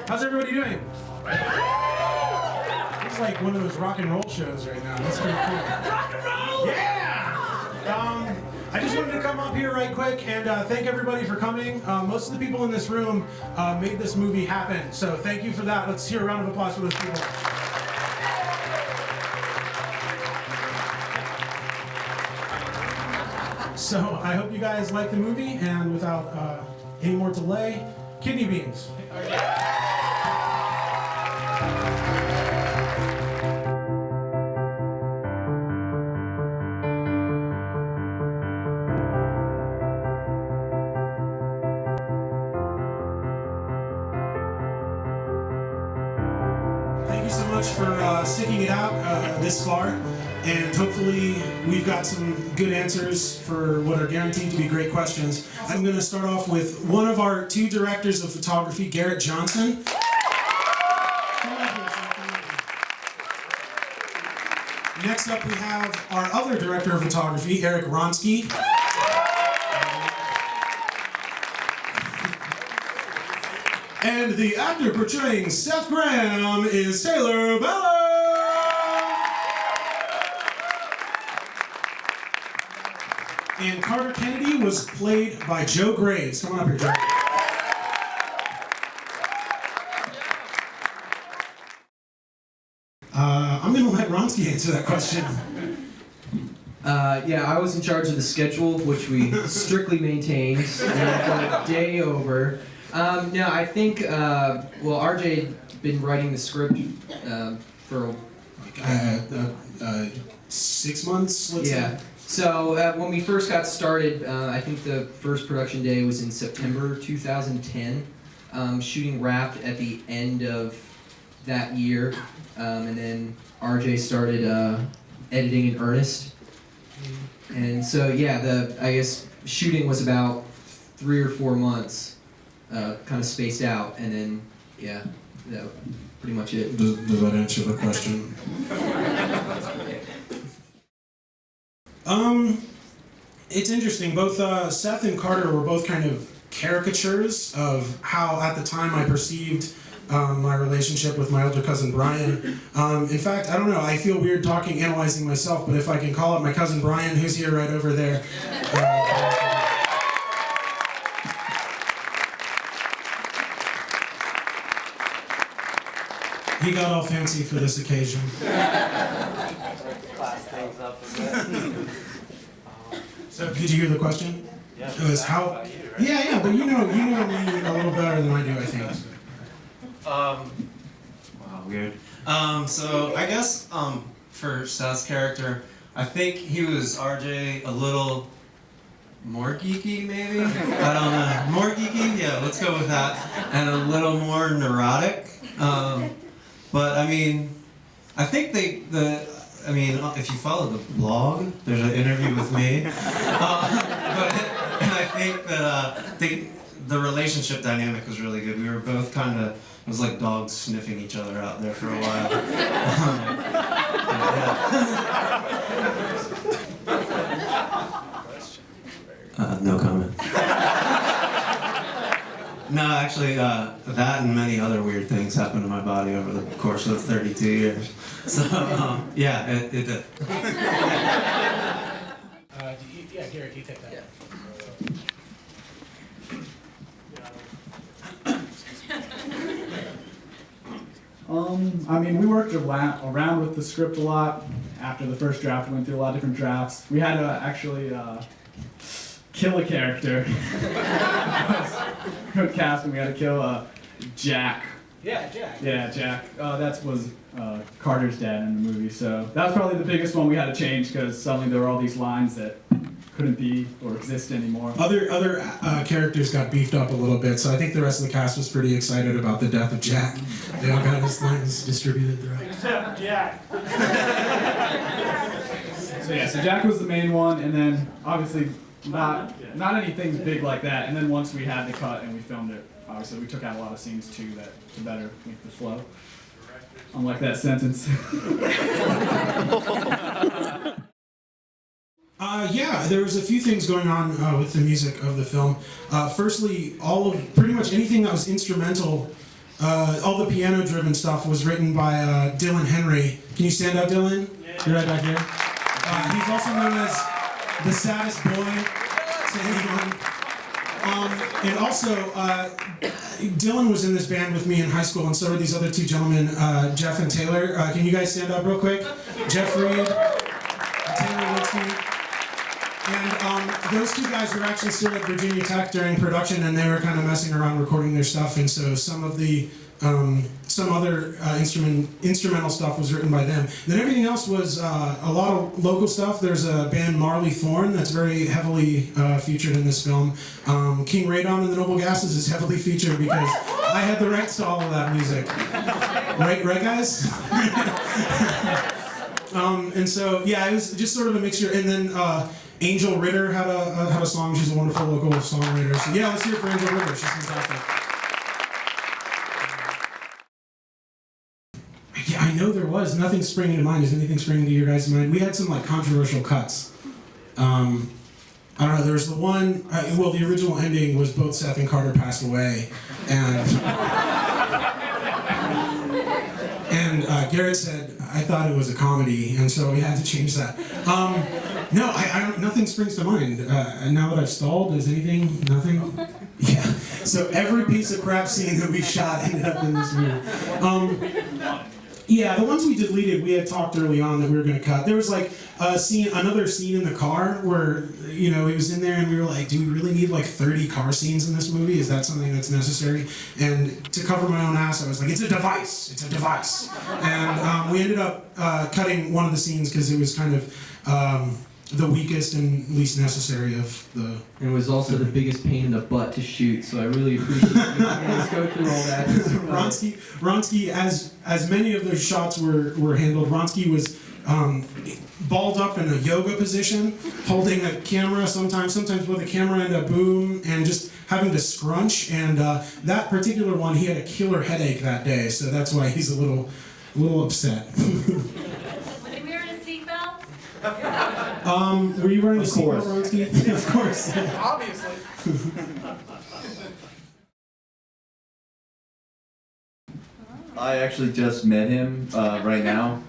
How's everybody doing? It's like one of those rock and roll shows right now. That's pretty cool. Rock and roll! Yeah! I just wanted to come up here right quick and thank everybody for coming. Most of the people in this room made this movie happen, so thank you for that. Let's hear a round of applause for those people. So I hope you guys like the movie, and without any more delay, Kidney Beans. Thank you so much for sticking it out this far, and hopefully we've got some good answers for what are guaranteed to be great questions. I'm going to start off with one of our two directors of photography, Garrett Johnson. Next up we have our other director of photography, Eric Ronsky. And the actor portraying Seth Graham is Taylor Ballard. And Carter Kennedy was played by Joe Graves. Come on up here, Joe. I'm going to let Ronsky answer that question. Yeah, I was in charge of the schedule, which we strictly maintained. We got a day over. No, I think, well, RJ been writing the script for 6 months, let's yeah. say. So when we first got started, I think the first production day was in September 2010. Shooting wrapped at the end of that year, and then RJ started editing in earnest. And so yeah, I guess shooting was about 3 or 4 months. Kind of spaced out, and then, yeah, that was pretty much it. Does that answer the question? It's interesting. Both Seth and Carter were both kind of caricatures of how, at the time, I perceived my relationship with my older cousin Brian. In fact, I don't know, I feel weird analyzing myself, but if I can call up my cousin Brian, who's here right over there. He got all fancy for this occasion. Class things up a bit. So, did you hear the question? Yeah. It was how. Yeah, but you know me a little better than I do, I think. Wow, weird. So I guess for Seth's character, I think he was RJ a little more geeky, maybe. I don't know. More geeky? Yeah, let's go with that. And a little more neurotic. But I mean, I think if you follow the blog, there's an interview with me. And I think that the relationship dynamic was really good. We were both kind of, it was like dogs sniffing each other out there for a while. No comment. No, actually, that and many other weird things happened to my body over the course of 32 years. So, yeah, it did. Yeah, Garrett, you take that. Yeah. I mean, we worked around with the script a lot. After the first draft, we went through a lot of different drafts. We had to actually kill a character. Good casting. We had to kill Jack. Yeah, Jack. Yeah, Jack. That was Carter's dad in the movie. So that was probably the biggest one we had to change because suddenly there were all these lines that couldn't be or exist anymore. Other characters got beefed up a little bit, so I think the rest of the cast was pretty excited about the death of Jack. They all got his lines distributed throughout. Except Jack. So Jack was the main one, and then obviously not anything big like that. And then once we had the cut and we filmed it, obviously we took out a lot of scenes too to better make the flow. Unlike that sentence. Yeah, there was a few things going on with the music of the film. Firstly, pretty much anything that was instrumental all the piano-driven stuff was written by Dylan Henry. Can you stand up, Dylan? You're right back here. He's also known as the saddest boy to anyone. And also, Dylan was in this band with me in high school, and so are these other two gentlemen, Jeff and Taylor. Can you guys stand up real quick? Jeff Reed, Taylor Winsky. And those two guys were actually still at Virginia Tech during production, and they were kind of messing around recording their stuff, and so some of the some other instrumental stuff was written by them. Then everything else was a lot of local stuff. There's a band, Marley Thorn, that's very heavily featured in this film. King Radon and the Noble Gases is heavily featured because I had the rights to all of that music. Right, guys? And so, yeah, it was just sort of a mixture. And then Angel Ritter had a song. She's a wonderful local songwriter. So yeah, let's hear it for Angel Ritter. She's fantastic. Yeah, I know there was. Nothing springing to mind. Is anything springing to your guys' mind? We had some like controversial cuts. I don't know. There was the one. Well, the original ending was both Seth and Carter passed away, and Garrett said I thought it was a comedy, and so we had to change that. No, I don't. Nothing springs to mind. And now that I've stalled, is anything? Nothing. Yeah. So every piece of crap scene that we shot ended up in this movie. Yeah, the ones we deleted, we had talked early on that we were going to cut. There was like another scene in the car where, you know, he was in there and we were like, do we really need like 30 car scenes in this movie? Is that something that's necessary? And to cover my own ass, I was like, it's a device. It's a device. And we ended up cutting one of the scenes because it was kind of the weakest and least necessary of the... And it was also the biggest pain in the butt to shoot, so I really appreciate you guys go through all that. Ronsky, as many of those shots were handled, Ronsky was balled up in a yoga position, holding a camera sometimes with a camera and a boom, and just having to scrunch. And that particular one, he had a killer headache that day, so that's why he's a little upset. Was he wearing a seatbelt? Were you wearing a seatbelt, Ronsky? Of course. Obviously. I actually just met him right now.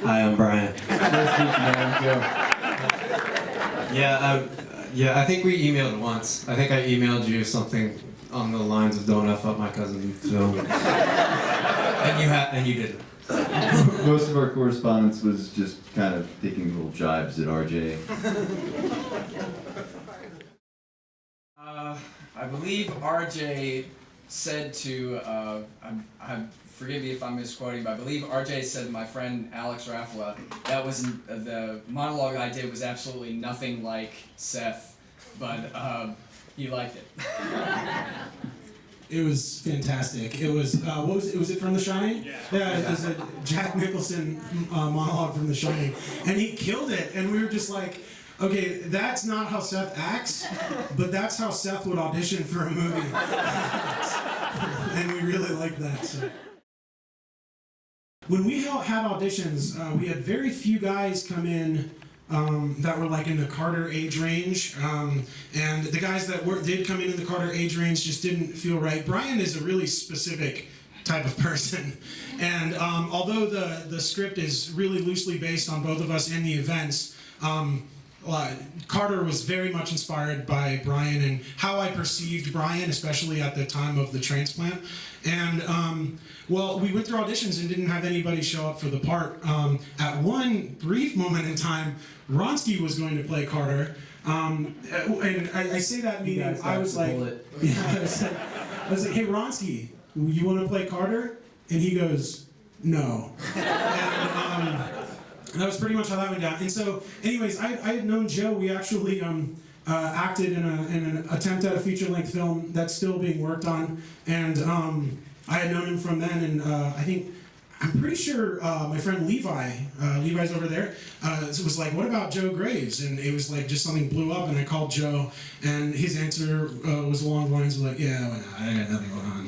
Hi, I'm Brian. Nice to meet you, man. Joe. Yeah, I think we emailed once. I think I emailed you something on the lines of "Don't F up my cousin Phil," and you didn't. Most of our correspondence was just kind of taking little jibes at RJ. I believe RJ said to, forgive me if I'm misquoting, but I believe RJ said to my friend Alex Raffala, that was, the monologue I did was absolutely nothing like Seth, but he liked it. It was fantastic. It was, what was it? Was it from The Shining? Yeah, it was a Jack Nicholson monologue from The Shining. And he killed it. And we were just like, okay, that's not how Seth acts, but that's how Seth would audition for a movie. And we really liked that. So. When we had auditions, we had very few guys come in that were like in the Carter age range, and the guys that did come in the Carter age range just didn't feel right. Brian is a really specific type of person, and although the script is really loosely based on both of us and the events, Carter was very much inspired by Brian and how I perceived Brian, especially at the time of the transplant. And well, we went through auditions and didn't have anybody show up for the part. At one brief moment in time, Ronsky was going to play Carter. And I say that meaning I was like, yeah, I was like, hey Ronsky, you want to play Carter? And he goes, no. And that was pretty much how that went down. And so, anyways, I had known Joe. We actually acted in an attempt at a feature-length film that's still being worked on. And I had known him from then, and I'm pretty sure my friend Levi, Levi's over there, was like, what about Joe Graves? And it was like just something blew up, and I called Joe, and his answer was along the lines of like, yeah, why not? I got nothing going on.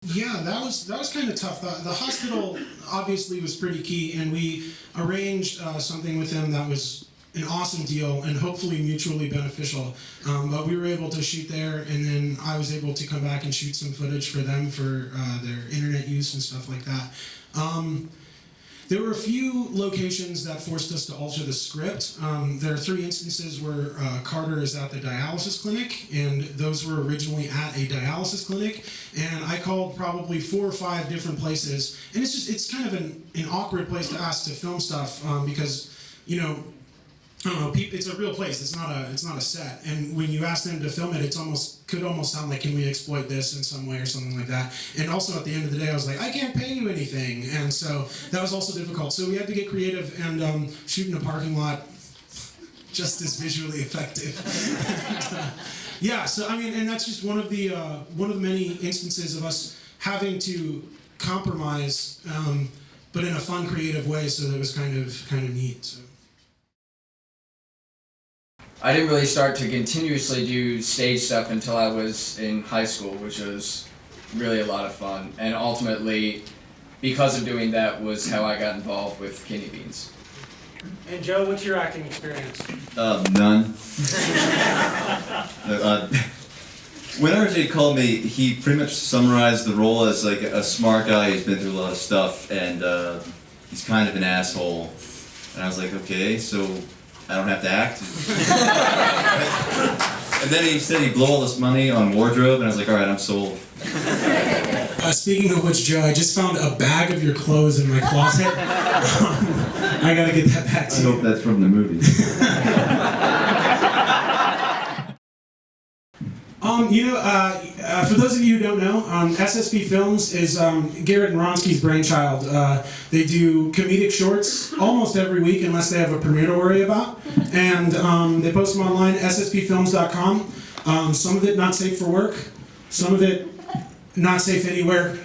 Yeah, that was kind of tough. The hospital obviously was pretty key, and we arranged something with them that was an awesome deal and hopefully mutually beneficial. But we were able to shoot there, and then I was able to come back and shoot some footage for them for their internet use and stuff like that. There were a few locations that forced us to alter the script. There are 3 instances where Carter is at the dialysis clinic, and those were originally at a dialysis clinic. And I called probably 4 or 5 different places, and it's kind of an awkward place to ask to film stuff because, you know, I don't know. It's a real place. It's not a set. And when you ask them to film it, could almost sound like, can we exploit this in some way or something like that. And also at the end of the day, I was like, I can't pay you anything, and so that was also difficult. So we had to get creative and shoot in a parking lot, just as visually effective. Yeah. So I mean, and that's just one of the many instances of us having to compromise, but in a fun, creative way. So that was kind of neat. So. I didn't really start to continuously do stage stuff until I was in high school, which was really a lot of fun. And ultimately, because of doing that, was how I got involved with Kidney Beans. And Joe, what's your acting experience? None. When RJ called me, he pretty much summarized the role as like a smart guy who's been through a lot of stuff, and he's kind of an asshole. And I was like, okay, so I don't have to act. And then he said he'd blow all this money on wardrobe, and I was like, all right, I'm sold. Speaking of which, Joe, I just found a bag of your clothes in my closet. I gotta get that back to I you. hope that's from the movie. For those of you who don't know, SSB Films is Garrett and Ronsky's brainchild. They do comedic shorts almost every week unless they have a premiere to worry about. And they post them online, ssbfilms.com. Some of it not safe for work, some of it not safe anywhere.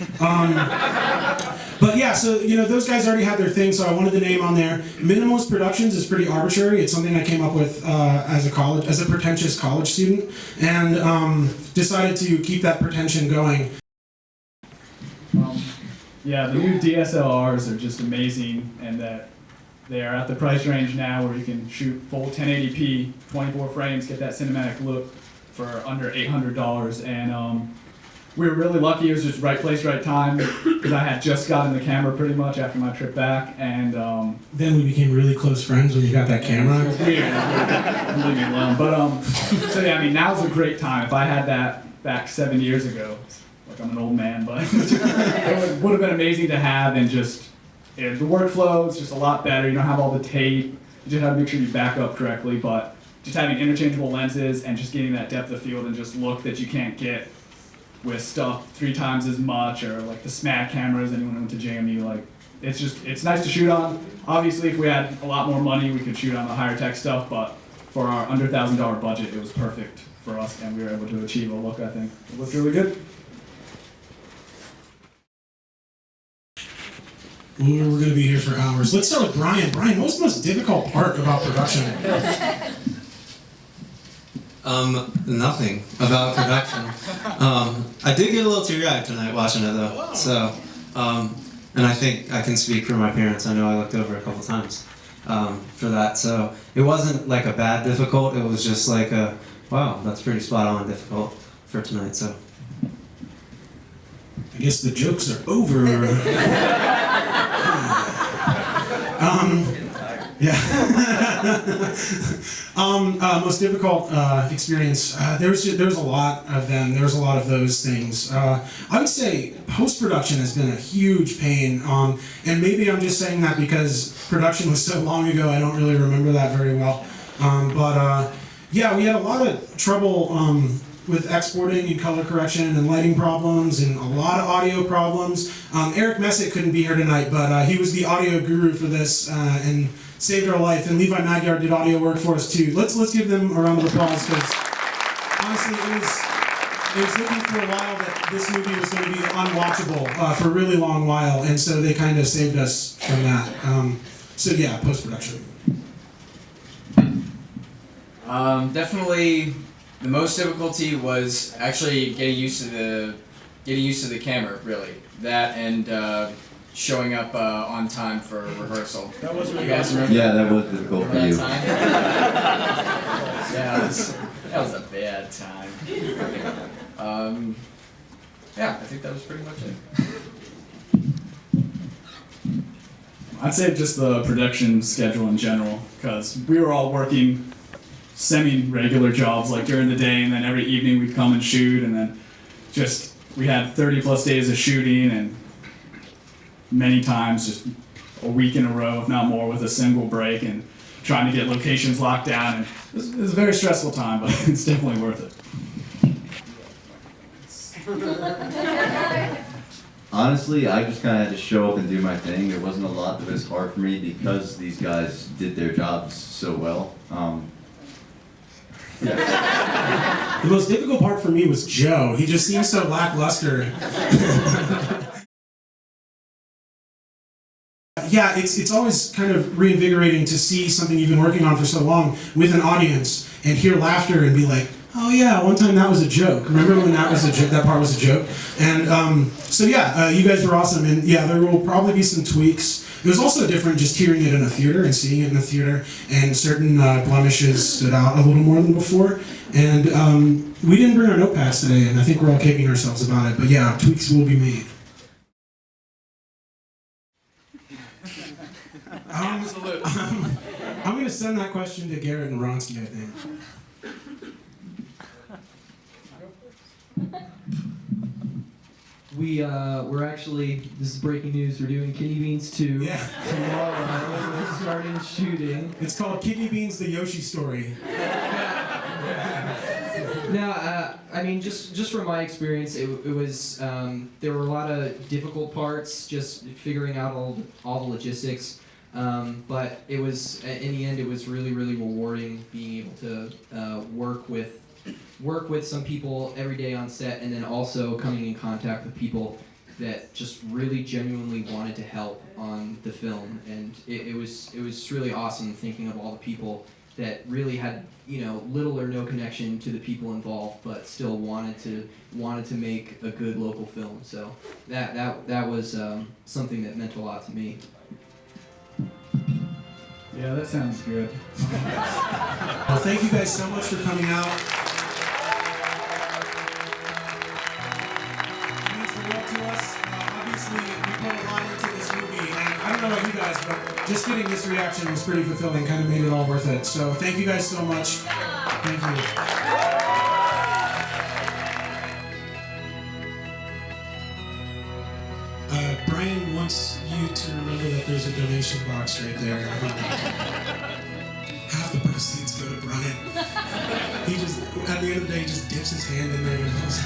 But yeah, so those guys already had their thing, so I wanted the name on there. Minimalist Productions is pretty arbitrary. It's something I came up with as a pretentious college student, and decided to keep that pretension going. Yeah, the new DSLRs are just amazing, and that they are at the price range now where you can shoot full 1080p, 24 frames, get that cinematic look for under $800, and we were really lucky. It was just right place, right time, because I had just gotten the camera pretty much after my trip back, and Then we became really close friends when you got that camera. it was weird. Leave me alone. But so yeah, I mean, now's a great time. If I had that back 7 years ago, like I'm an old man, but it would have been amazing to have. And just the workflow is just a lot better. You don't have all the tape. You just have to make sure you back up correctly. But just having interchangeable lenses and just getting that depth of field and just look that you can't get with stuff 3 times as much, or like the SMAD cameras, anyone who went to JMU, like it's nice to shoot on. Obviously, if we had a lot more money, we could shoot on the higher tech stuff, but for our under $1,000 budget, it was perfect for us, and we were able to achieve a look, I think. It looked really good. We're going to be here for hours. Let's start with Brian. Brian, what's the most difficult part about production? Nothing about production. I did get a little teary-eyed tonight watching it though. So, and I think I can speak for my parents. I know I looked over a couple times for that. So it wasn't like a bad difficult. It was just like a, wow, that's pretty spot on difficult for tonight. So. I guess the jokes are over. Most difficult experience. There was a lot of them. There was a lot of those things. I would say post-production has been a huge pain. And maybe I'm just saying that because production was so long ago, I don't really remember that very well. Yeah, we had a lot of trouble with exporting and color correction and lighting problems and a lot of audio problems. Eric Messick couldn't be here tonight, but he was the audio guru for this and saved our life. And Levi Magyar did audio work for us too. Let's give them a round of applause, because honestly, it was looking for a while that this movie was going to be unwatchable for a really long while, and so they kind of saved us from that. So yeah, post-production. Definitely, the most difficulty was actually getting used to the camera. Really, that and showing up on time for rehearsal. That was You really guys awesome. remember? Yeah, that was difficult for Remember you. that time? Yeah, that was a bad time. Yeah, I think that was pretty much it. I'd say just the production schedule in general, because we were all working semi-regular jobs, like during the day, and then every evening we'd come and shoot, and then just we had 30 plus days of shooting, and many times just a week in a row, if not more, with a single break, and trying to get locations locked down. And it was a very stressful time, but it's definitely worth it. Honestly, I just kind of had to show up and do my thing. There wasn't a lot that was hard for me because these guys did their jobs so well. Yeah. The most difficult part for me was Joe. He just seemed so lackluster. Yeah, it's always kind of reinvigorating to see something you've been working on for so long with an audience and hear laughter and be like, oh yeah, one time that was a joke. Remember when that was a joke? That part was a joke. And so yeah, you guys were awesome. And yeah, there will probably be some tweaks. It was also different just hearing it in a theater and seeing it in a theater, and certain blemishes stood out a little more than before. And we didn't bring our notepads today, and I think we're all kicking ourselves about it. But yeah, tweaks will be made. I'm going to send that question to Garrett and Ronsky, I think. We're actually, this is breaking news, we're doing Kidney Beans 2 Yeah. tomorrow. We're starting shooting. It's called Kidney Beans, the Yoshi Story. Now, I mean, just from my experience, it was there were a lot of difficult parts, just figuring out all the logistics. But it was, in the end, it was really, really rewarding being able to work with some people every day on set, and then also coming in contact with people that just really genuinely wanted to help on the film. And it was really awesome thinking of all the people that really had, you know, little or no connection to the people involved, but still wanted to make a good local film. So that was something that meant a lot to me. Yeah, that sounds good. Well, thank you guys so much for coming out. It means the world to us. Obviously, we put a lot into this movie, and I don't know about you guys, but just getting this reaction was pretty fulfilling, kind of made it all worth it. So thank you guys so much. Thank you. Brian wants you to remember that there's a donation box right there. Half the proceeds go to Brian. He just, at the end of the day, he just dips his hand in there and goes,